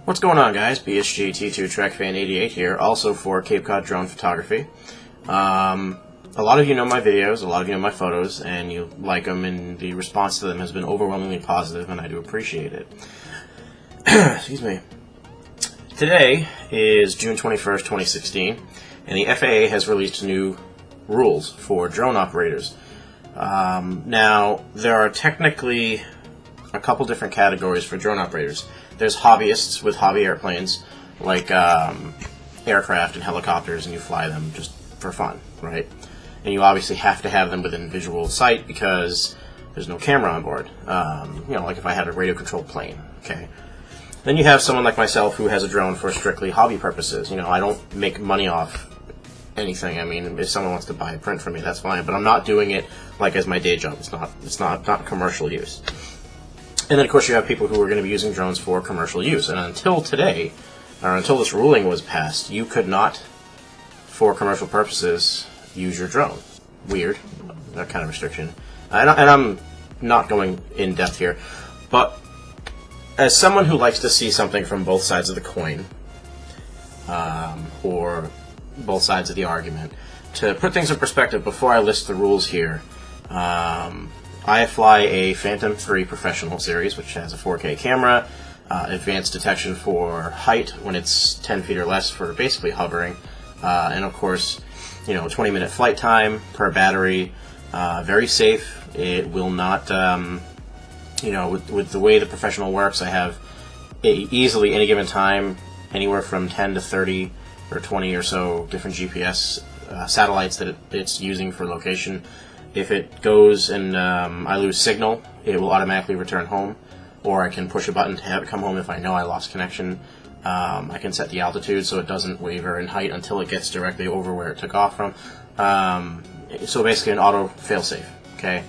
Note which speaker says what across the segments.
Speaker 1: What's going on, guys? BSG T2 TrekFan88 here, also for Cape Cod Drone Photography. A lot of you know my videos, a lot of you know my photos, and you like them, and the response to them has been overwhelmingly positive, and I do appreciate it. Excuse me. Today is June 21st, 2016, and the FAA has released new rules for drone operators. Now, there are technically a couple different categories for drone operators. There's hobbyists with hobby airplanes, like aircraft and helicopters, and you fly them just for fun, right? And you obviously have to have them within visual sight because there's no camera on board. Like if I had a radio-controlled plane, okay? Then you have someone like myself who has a drone for strictly hobby purposes. I don't make money off anything. I mean, if someone wants to buy a print from me, that's fine, but I'm not doing it like as my day job. It's not commercial use. And then, of course, you have people who are going to be using drones for commercial use. And until today, or until this ruling was passed, you could not, for commercial purposes, use your drone. Weird, that kind of restriction. And I'm not going in depth here, but as someone who likes to see something from both sides of the coin, or both sides of the argument, to put things in perspective before I list the rules here, I fly a Phantom 3 Professional series, which has a 4K camera, advanced detection for height when it's 10 feet or less for basically hovering, and of course, 20-minute flight time per battery, very safe. It will not, with the way the Professional works, I have easily any given time anywhere from 10 to 30 or 20 or so different GPS satellites that it's using for location. If it goes and I lose signal, it will automatically return home, or I can push a button to have it come home if I know I lost connection. I can set the altitude so it doesn't waver in height until it gets directly over where it took off from. So basically an auto failsafe, okay?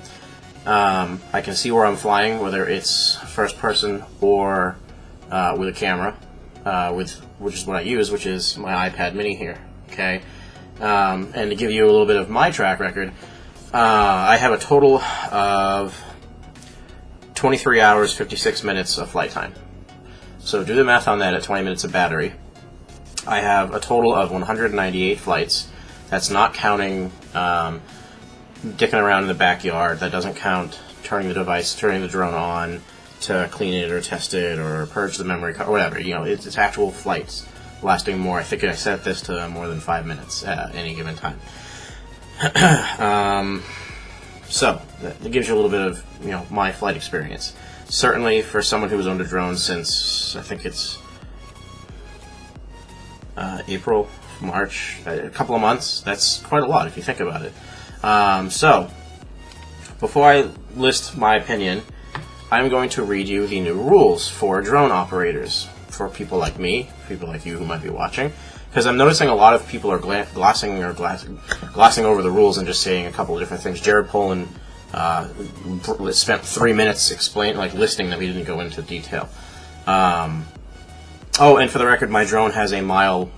Speaker 1: I can see where I'm flying, whether it's first person or with a camera, which is what I use, which is my iPad mini here, okay? And to give you a little bit of my track record, I have a total of 23 hours, 56 minutes of flight time. So do the math on that at 20 minutes of battery. I have a total of 198 flights. That's not counting dicking around in the backyard. That doesn't count turning the drone on to clean it or test it or purge the memory card or whatever. It's actual flights lasting more. I think I set this to more than 5 minutes at any given time. So that gives you a little bit of my flight experience. Certainly for someone who's owned a drone since I think it's April, March, a couple of months, that's quite a lot if you think about it. So before I list my opinion, I'm going to read you the new rules for drone operators for people like me, people like you who might be watching. Because I'm noticing a lot of people are glossing over the rules and just saying a couple of different things. Jared Polin spent 3 minutes listing them. He didn't go into detail. And for the record, my drone has a mile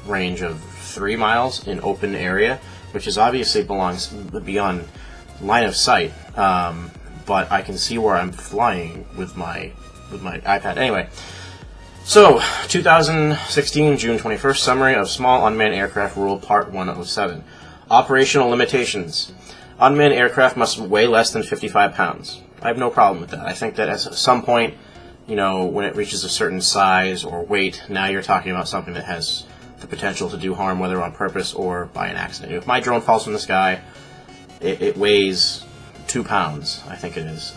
Speaker 1: range of 3 miles in open area, which is obviously belongs beyond line of sight. But I can see where I'm flying with my iPad. Anyway. So, 2016, June 21st, Summary of Small Unmanned Aircraft Rule, Part 107. Operational Limitations. Unmanned aircraft must weigh less than 55 pounds. I have no problem with that. I think that at some point, when it reaches a certain size or weight, now you're talking about something that has the potential to do harm, whether on purpose or by an accident. If my drone falls from the sky, it weighs 2 pounds, I think it is,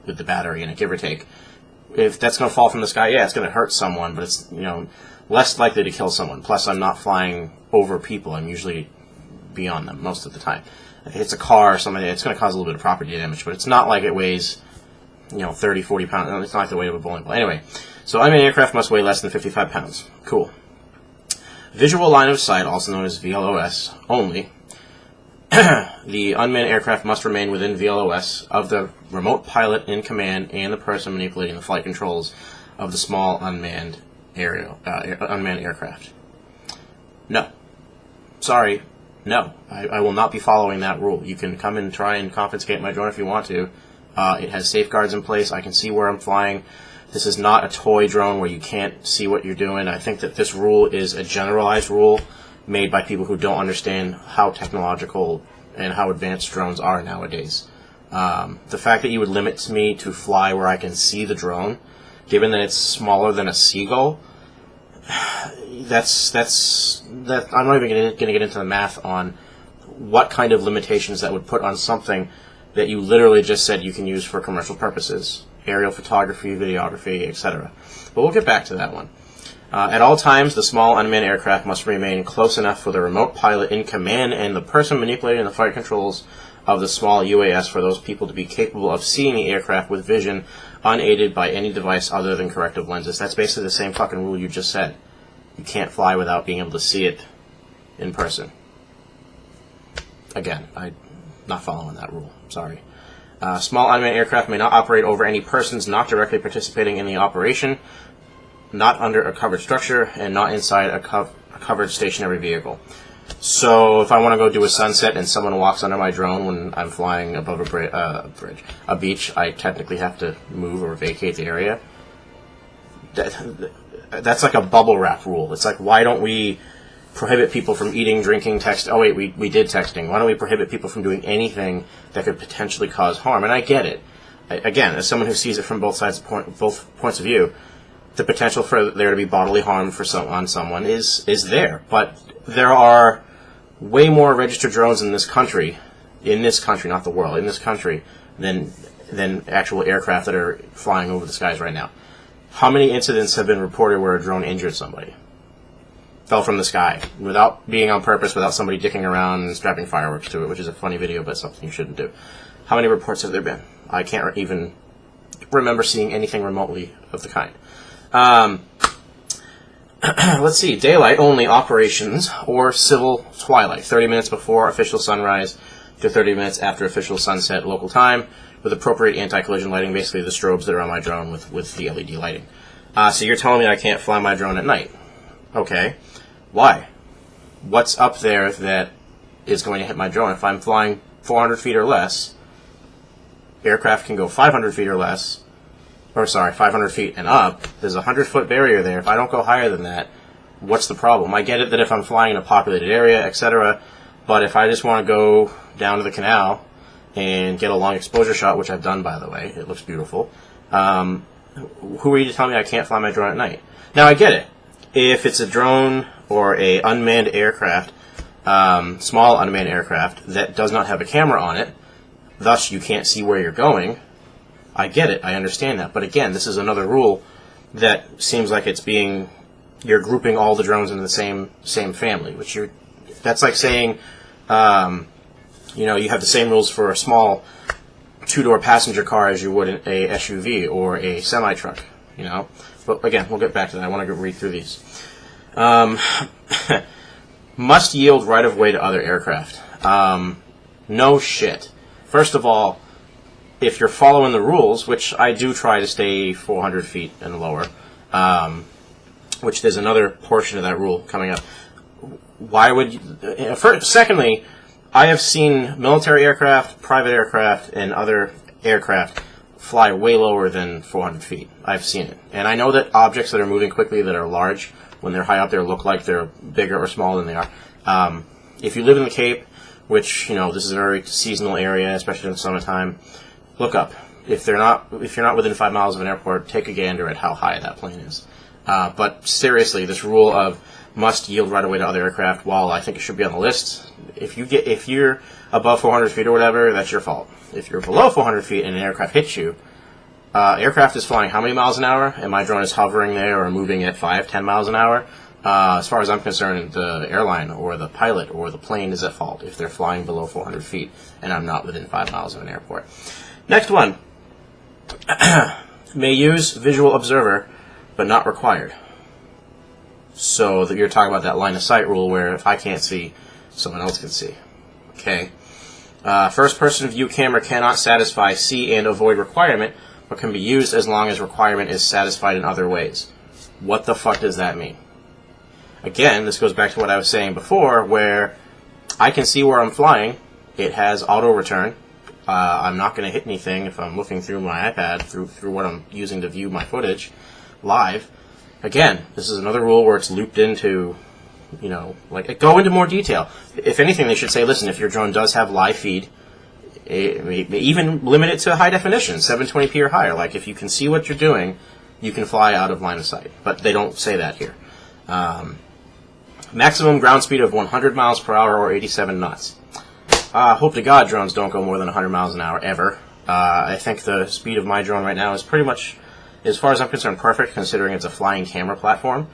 Speaker 1: with the battery in it, give or take. If that's going to fall from the sky, yeah, it's going to hurt someone, but it's, less likely to kill someone. Plus, I'm not flying over people. I'm usually beyond them most of the time. If it's a car or something, it's going to cause a little bit of property damage, but it's not like it weighs, 30, 40 pounds. It's not like the weight of a bowling ball. Anyway, so unmanned aircraft must weigh less than 55 pounds. Cool. Visual line of sight, also known as VLOS, only. The unmanned aircraft must remain within VLOS of the remote pilot in command and the person manipulating the flight controls of the small unmanned aircraft. No. Sorry. No. I will not be following that rule. You can come and try and confiscate my drone if you want to. It has safeguards in place. I can see where I'm flying. This is not a toy drone where you can't see what you're doing. I think that this rule is a generalized rule made by people who don't understand how technological and how advanced drones are nowadays. The fact that you would limit me to fly where I can see the drone, given that it's smaller than a seagull, that's I'm not even going to get into the math on what kind of limitations that would put on something that you literally just said you can use for commercial purposes, aerial photography, videography, etc. But we'll get back to that one. At all times, the small unmanned aircraft must remain close enough for the remote pilot in command and the person manipulating the flight controls of the small UAS for those people to be capable of seeing the aircraft with vision unaided by any device other than corrective lenses. That's basically the same fucking rule you just said. You can't fly without being able to see it in person. Again, I'm not following that rule. Sorry. Small unmanned aircraft may not operate over any persons not directly participating in the operation, not under a covered structure, and not inside a covered stationary vehicle. So if I want to go do a sunset and someone walks under my drone when I'm flying above a beach, I technically have to move or vacate the area. That's like a bubble wrap rule. It's like, why don't we prohibit people from eating, drinking, text? Oh wait, we did texting. Why don't we prohibit people from doing anything that could potentially cause harm? And I get it. Again, as someone who sees it from both points of view, the potential for there to be bodily harm on someone is there. But there are way more registered drones in this country, not the world, in this country, than actual aircraft that are flying over the skies right now. How many incidents have been reported where a drone injured somebody? Fell from the sky, without being on purpose, without somebody dicking around and strapping fireworks to it, which is a funny video, but something you shouldn't do. How many reports have there been? I can't even remember seeing anything remotely of the kind. Let's see, daylight only operations or civil twilight, 30 minutes before official sunrise to 30 minutes after official sunset local time, with appropriate anti-collision lighting, basically the strobes that are on my drone with the LED lighting. So you're telling me I can't fly my drone at night. Okay. Why? What's up there that is going to hit my drone? If I'm flying 400 feet or less, aircraft can go 500 feet or less, 500 feet and up. There's a 100-foot barrier there. If I don't go higher than that, what's the problem? I get it that if I'm flying in a populated area, etc., but if I just want to go down to the canal and get a long exposure shot, which I've done, by the way, it looks beautiful, who are you to tell me I can't fly my drone at night? Now, I get it. If it's a drone or a unmanned aircraft, small unmanned aircraft, that does not have a camera on it, thus you can't see where you're going, I get it, I understand that. But again, this is another rule that seems like you're grouping all the drones into the same family, that's like saying, you have the same rules for a small two-door passenger car as you would in a SUV or a semi-truck, But again, we'll get back to that. I want to read through these. Must yield right-of-way to other aircraft. No shit. First of all, if you're following the rules, which I do try to stay 400 feet and lower, which there's another portion of that rule coming up, why would you... Secondly, I have seen military aircraft, private aircraft, and other aircraft fly way lower than 400 feet. I've seen it. And I know that objects that are moving quickly that are large, when they're high up there, look like they're bigger or smaller than they are. If you live in the Cape, which, this is a very seasonal area, especially in the summertime, look up. If you're not within 5 miles of an airport, take a gander at how high that plane is. But seriously, this rule of must yield right away to other aircraft, while I think it should be on the list, if you're above 400 feet or whatever, that's your fault. If you're below 400 feet and an aircraft hits you, aircraft is flying how many miles an hour, and my drone is hovering there or moving at 5-10 miles an hour, as far as I'm concerned, the airline or the pilot or the plane is at fault if they're flying below 400 feet and I'm not within 5 miles of an airport. Next one. May use visual observer, but not required. So you're talking about that line of sight rule where if I can't see, someone else can see. Okay. First-person view camera cannot satisfy see and avoid requirement, but can be used as long as requirement is satisfied in other ways. What the fuck does that mean? Again, this goes back to what I was saying before, where I can see where I'm flying. It has auto return. I'm not going to hit anything if I'm looking through my iPad, through what I'm using to view my footage live. Again, this is another rule where it's looped into, you know, like, go into more detail. If anything, they should say, listen, if your drone does have live feed, even limit it to high definition, 720p or higher. Like, if you can see what you're doing, you can fly out of line of sight. But they don't say that here. Maximum ground speed of 100 miles per hour or 87 knots. Hope to God drones don't go more than 100 miles an hour ever. I think the speed of my drone right now is pretty much, as far as I'm concerned, perfect, considering it's a flying camera platform,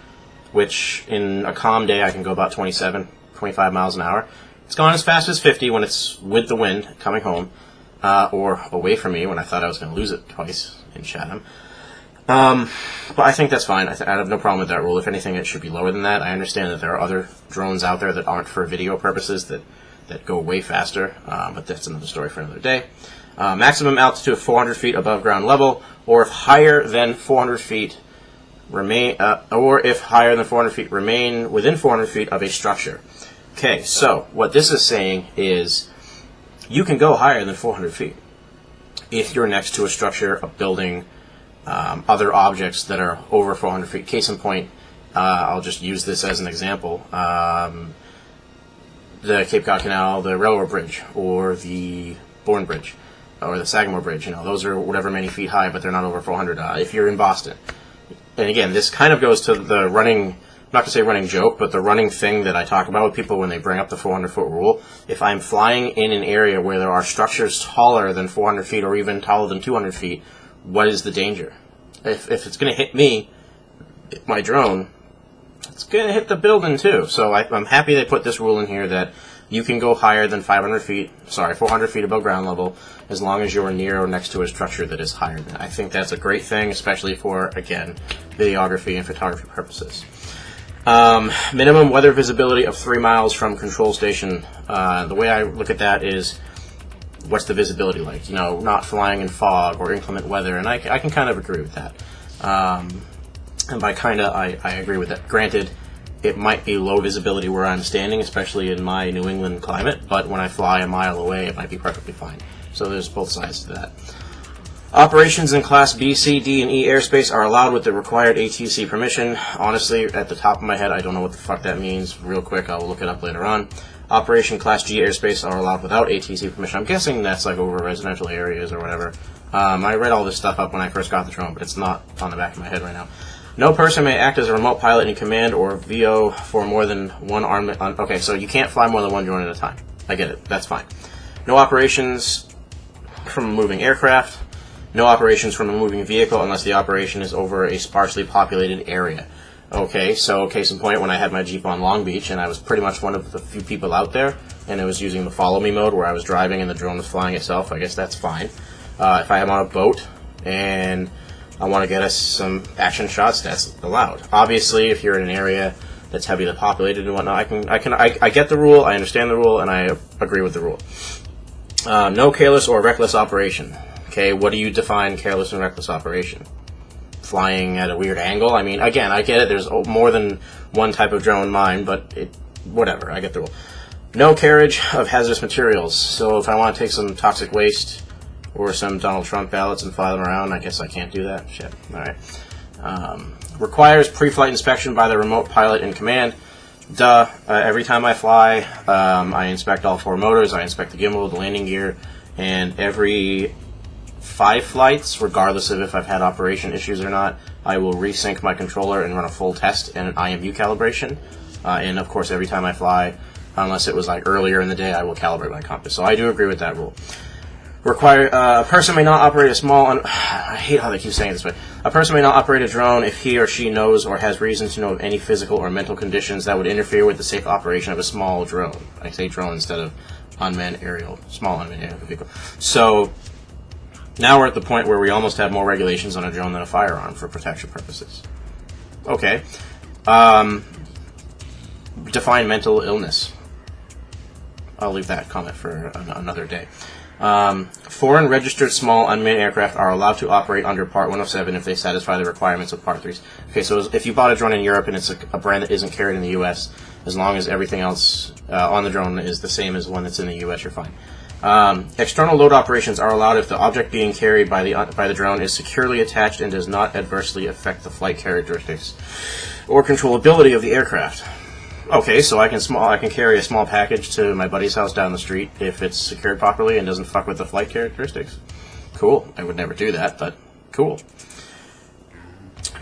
Speaker 1: which in a calm day I can go about 27, 25 miles an hour. It's gone as fast as 50 when it's with the wind coming home, or away from me when I thought I was going to lose it twice in Chatham. But I think that's fine. I have no problem with that rule. If anything, it should be lower than that. I understand that there are other drones out there that aren't for video purposes that go way faster, but that's another story for another day. Maximum altitude of 400 feet above ground level, or if higher than 400 feet remain within 400 feet of a structure. Okay, so what this is saying is you can go higher than 400 feet if you're next to a structure, a building, other objects that are over 400 feet. Case in point, I'll just use this as an example. The Cape Cod Canal, the Railroad Bridge, or the Bourne Bridge, or the Sagamore Bridge. You know, those are whatever many feet high, but they're not over 400. If you're in Boston. And again, this kind of goes to the running, not to say running joke, but the running thing that I talk about with people when they bring up the 400-foot rule. If I'm flying in an area where there are structures taller than 400 feet or even taller than 200 feet, what is the danger? If it's going to hit me, my drone, it's going to hit the building too. So I'm happy they put this rule in here that you can go higher than 400 feet above ground level, as long as you're near or next to a structure that is higher than. I think that's a great thing, especially for, again, videography and photography purposes. Minimum weather visibility of 3 miles from control station. The way I look at that is, what's the visibility like? You know, not flying in fog or inclement weather, and I can kind of agree with that. And by kind of, I agree with that. Granted, it might be low visibility where I'm standing, especially in my New England climate, but when I fly a mile away, it might be perfectly fine. So there's both sides to that. Operations in Class B, C, D, and E airspace are allowed with the required ATC permission. Honestly, at the top of my head, I don't know what the fuck that means. Real quick, I'll look it up later on. Operation Class G airspace are allowed without ATC permission. I'm guessing that's like over residential areas or whatever. I read all this stuff up when I first got the drone, but it's not on the back of my head right now. No person may act as a remote pilot in command or VO for more than one arm. Okay, so you can't fly more than one drone at a time. I get it. That's fine. No operations from a moving aircraft. No operations from a moving vehicle unless the operation is over a sparsely populated area. Okay, so case in point, when I had my Jeep on Long Beach, and I was pretty much one of the few people out there, and it was using the follow me mode where I was driving and the drone was flying itself, I guess that's fine. If I am on a boat and I want to get us some action shots, that's allowed. Obviously, if you're in an area that's heavily populated and whatnot, I get the rule, I understand the rule, and I agree with the rule. No careless or reckless operation. Okay, what do you define careless and reckless operation? Flying at a weird angle? I mean, again, I get it, there's more than one type of drone mine, but whatever, I get the rule. No carriage of hazardous materials. So if I want to take some toxic waste or some Donald Trump ballots and fly them around, I guess I can't do that. Shit. Alright. Requires pre-flight inspection by the remote pilot in command. Duh. Every time I fly, I inspect all 4 motors, I inspect the gimbal, the landing gear, and every 5 flights, regardless of if I've had operation issues or not, I will resync my controller and run a full test and an IMU calibration. And of course, every time I fly, unless it was like earlier in the day, I will calibrate my compass. So I do agree with that rule. A person may not operate a small... I hate how they keep saying it this way. A person may not operate a drone if he or she knows or has reason to know of any physical or mental conditions that would interfere with the safe operation of a small drone. I say drone instead of small unmanned aerial vehicle. So now we're at the point where we almost have more regulations on a drone than a firearm for protection purposes. Okay. Define mental illness. I'll leave that comment for another day. Foreign registered small unmanned aircraft are allowed to operate under Part 107 if they satisfy the requirements of Part 3. Okay, so if you bought a drone in Europe and it's a brand that isn't carried in the U.S., as long as everything else on the drone is the same as one that's in the U.S., you're fine. External load operations are allowed if the object being carried by the drone is securely attached and does not adversely affect the flight characteristics or controllability of the aircraft. Okay, so I can carry a small package to my buddy's house down the street if it's secured properly and doesn't fuck with the flight characteristics. Cool. I would never do that, but cool.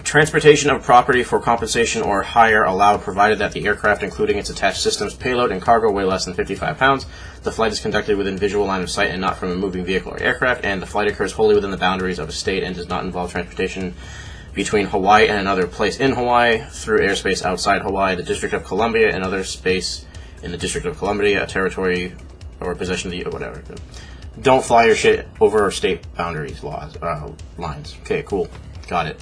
Speaker 1: Transportation of property for compensation or hire allowed, provided that the aircraft, including its attached systems, payload, and cargo, weigh less than 55 pounds. The flight is conducted within visual line of sight and not from a moving vehicle or aircraft, and the flight occurs wholly within the boundaries of a state and does not involve transportation between Hawaii and another place in Hawaii, through airspace outside Hawaii, the District of Columbia, and other space in the District of Columbia, a territory or possession of the whatever. Don't fly your shit over state boundaries lines. Okay, cool. Got it.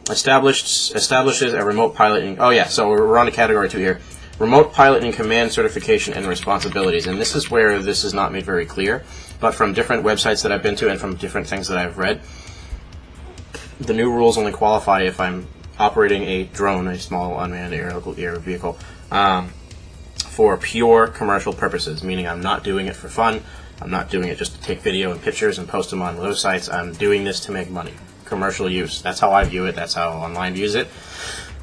Speaker 1: Establishes a remote piloting. Oh yeah, so we're on to category 2 here. Remote pilot and command certification and responsibilities, and this is where this is not made very clear, but from different websites that I've been to and from different things that I've read, the new rules only qualify if I'm operating a drone, a small unmanned air vehicle, for pure commercial purposes, meaning I'm not doing it for fun. I'm not doing it just to take video and pictures and post them on those sites. I'm doing this to make money. Commercial use. That's how I view it. That's how online views it.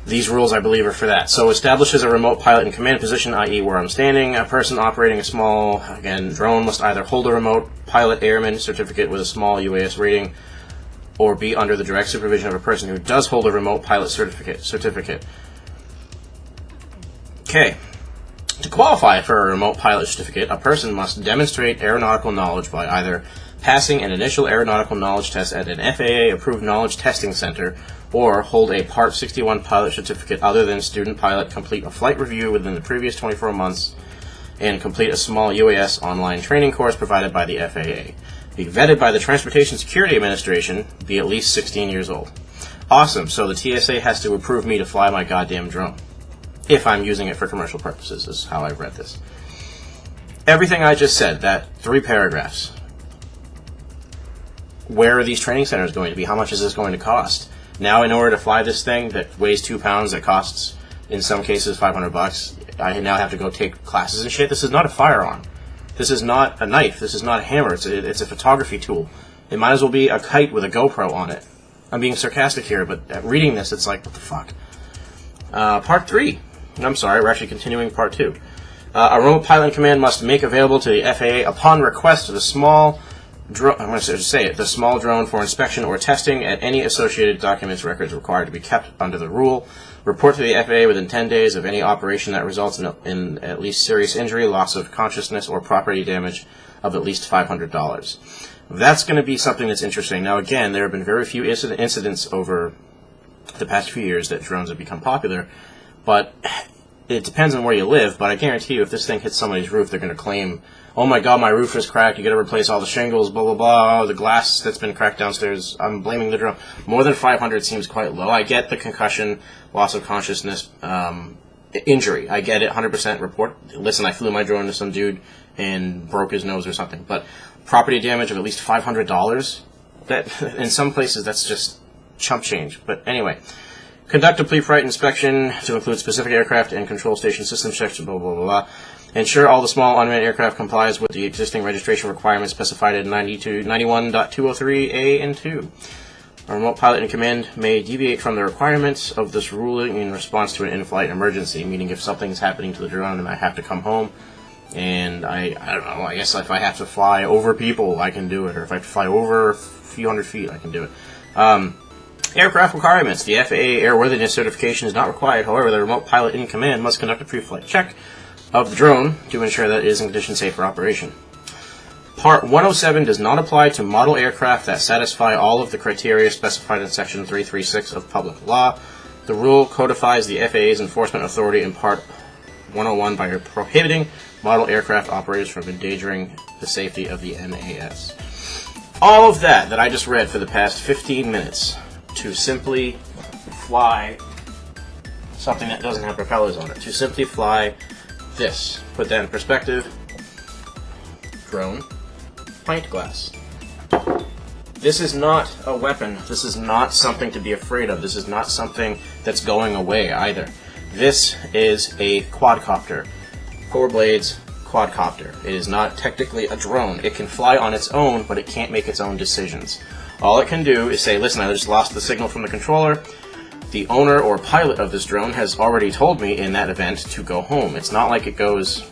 Speaker 1: These rules, I believe, are for that. So establishes a remote pilot and command position, i.e. where I'm standing. A person operating a small, again, drone must either hold a remote pilot airman certificate with a small UAS rating or be under the direct supervision of a person who does hold a remote pilot certificate. Okay. To qualify for a remote pilot certificate, a person must demonstrate aeronautical knowledge by either passing an initial aeronautical knowledge test at an FAA-approved knowledge testing center, or hold a Part 61 pilot certificate other than student pilot, complete a flight review within the previous 24 months, and complete a small UAS online training course provided by the FAA. Be vetted by the Transportation Security Administration, be at least 16 years old. Awesome, so the TSA has to approve me to fly my goddamn drone. If I'm using it for commercial purposes, is how I've read this. Everything I just said, that 3 paragraphs. Where are these training centers going to be? How much is this going to cost? Now, in order to fly this thing that weighs 2 pounds, that costs, in some cases, $500, I now have to go take classes and shit. This is not a firearm. This is not a knife. This is not a hammer. It's a photography tool. It might as well be a kite with a GoPro on it. I'm being sarcastic here, but reading this, it's like, what the fuck? Part 3. I'm sorry, we're actually continuing Part 2. A remote pilot in command must make available to the FAA upon request the small drone. I'm going to say it. The small drone for inspection or testing at any associated documents records required to be kept under the rule. Report to the FAA within 10 days of any operation that results in at least serious injury, loss of consciousness, or property damage of at least $500. That's going to be something that's interesting. Now, again, there have been very few incidents over the past few years that drones have become popular, but it depends on where you live. But I guarantee you, if this thing hits somebody's roof, they're going to claim, oh my god, my roof is cracked, you got to replace all the shingles, blah blah blah, oh, the glass that's been cracked downstairs, I'm blaming the drone. More than 500 seems quite low. I get the concussion, loss of consciousness, injury, I get it, 100% report, listen, I flew my drone to some dude and broke his nose or something, but property damage of at least $500, that in some places that's just chump change. But anyway, conduct a pre-flight inspection to include specific aircraft and control station system checks, blah, blah, blah, blah. Ensure all the small unmanned aircraft complies with the existing registration requirements specified in 91.203A and 2. A remote pilot in command may deviate from the requirements of this ruling in response to an in-flight emergency, meaning if something's happening to the drone and I have to come home, and I don't know, I guess if I have to fly over people, I can do it, or if I have to fly over a few hundred feet, I can do it. Aircraft requirements. The FAA airworthiness certification is not required. However, the remote pilot in command must conduct a pre-flight check of the drone to ensure that it is in condition safe for operation. Part 107 does not apply to model aircraft that satisfy all of the criteria specified in Section 336 of Public Law. The rule codifies the FAA's enforcement authority in Part 101 by prohibiting model aircraft operators from endangering the safety of the MAS. All of that I just read for the past 15 minutes to simply fly something that doesn't have propellers on it, to simply fly this. Put that in perspective. Drone, pint glass. This is not a weapon. This is not something to be afraid of. This is not something that's going away either. This is a quadcopter. 4 blades, quadcopter. It is not technically a drone. It can fly on its own, but it can't make its own decisions. All it can do is say, listen, I just lost the signal from the controller. The owner or pilot of this drone has already told me in that event to go home. It's not like it goes,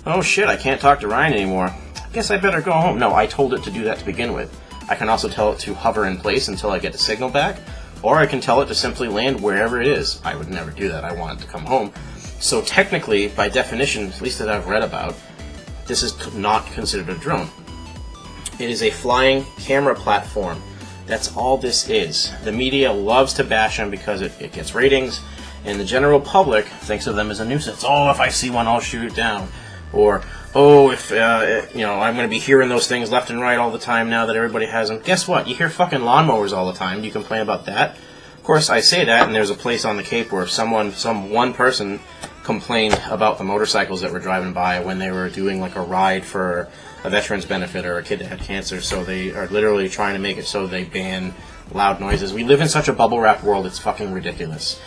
Speaker 1: oh shit, I can't talk to Ryan anymore. I guess I better go home. No, I told it to do that to begin with. I can also tell it to hover in place until I get the signal back, or I can tell it to simply land wherever it is. I would never do that. I want it to come home. So technically, by definition, at least that I've read about, this is not considered a drone. It is a flying camera platform. That's all this is. The media loves to bash them because it gets ratings, and the general public thinks of them as a nuisance. Oh, if I see one, I'll shoot it down. Or, oh, if, I'm going to be hearing those things left and right all the time now that everybody has them. Guess what? You hear fucking lawnmowers all the time. Do you complain about that? Of course, I say that, and there's a place on the Cape where some one person complained about the motorcycles that were driving by when they were doing like a ride for a veteran's benefit or a kid that had cancer. So they are literally trying to make it so they ban loud noises. We live in such a bubble wrap world, it's fucking ridiculous.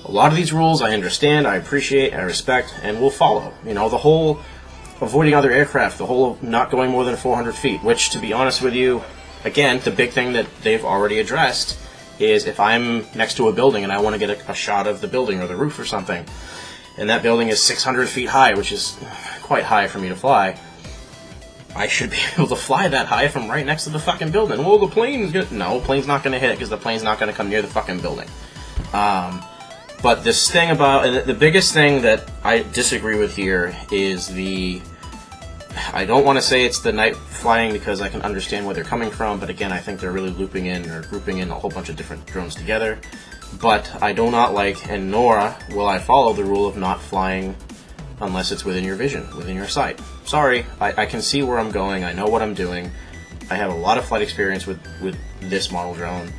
Speaker 1: A lot of these rules I understand, I appreciate, I respect, and will follow. You know, the whole avoiding other aircraft, the whole not going more than 400 feet, which, to be honest with you, again, the big thing that they've already addressed is if I'm next to a building and I want to get a shot of the building or the roof or something, and that building is 600 feet high, which is quite high for me to fly, I should be able to fly that high from right next to the fucking building. Well, the plane's gonna... No, plane's not going to hit it because the plane's not going to come near the fucking building. But this thing about... The biggest thing that I disagree with here is the... I don't want to say it's the night flying because I can understand where they're coming from, but again, I think they're really looping in or grouping in a whole bunch of different drones together. But I do not like, and nor will I follow the rule of not flying unless it's within your vision, within your sight. Sorry, I can see where I'm going, I know what I'm doing. I have a lot of flight experience with this model drone.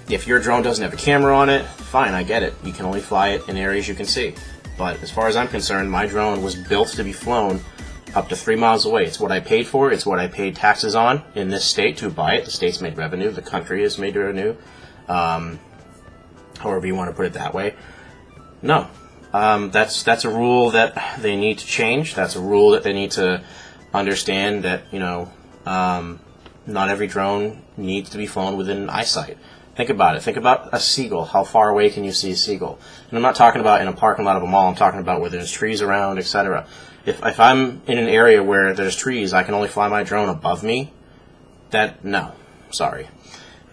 Speaker 1: If your drone doesn't have a camera on it, fine, I get it. You can only fly it in areas you can see. But as far as I'm concerned, my drone was built to be flown up to 3 miles away. It's what I paid for, it's what I paid taxes on in this state to buy it. The state's made revenue, the country has made revenue. However you want to put it that way. No. That's a rule that they need to change. That's a rule that they need to understand that, not every drone needs to be flown within eyesight. Think about it. Think about a seagull. How far away can you see a seagull? And I'm not talking about in a parking lot of a mall. I'm talking about where there's trees around, etc. If I'm in an area where there's trees, I can only fly my drone above me. No. Sorry.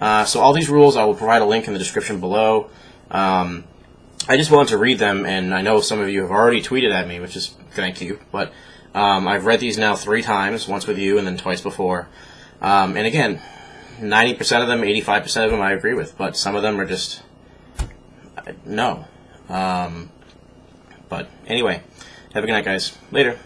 Speaker 1: So all these rules, I will provide a link in the description below. I just wanted to read them, and I know some of you have already tweeted at me, which is thank you, but I've read these now 3 times, once with you and then twice before. And again, 90% of them, 85% of them I agree with, but some of them are just, no. But anyway, have a good night, guys. Later.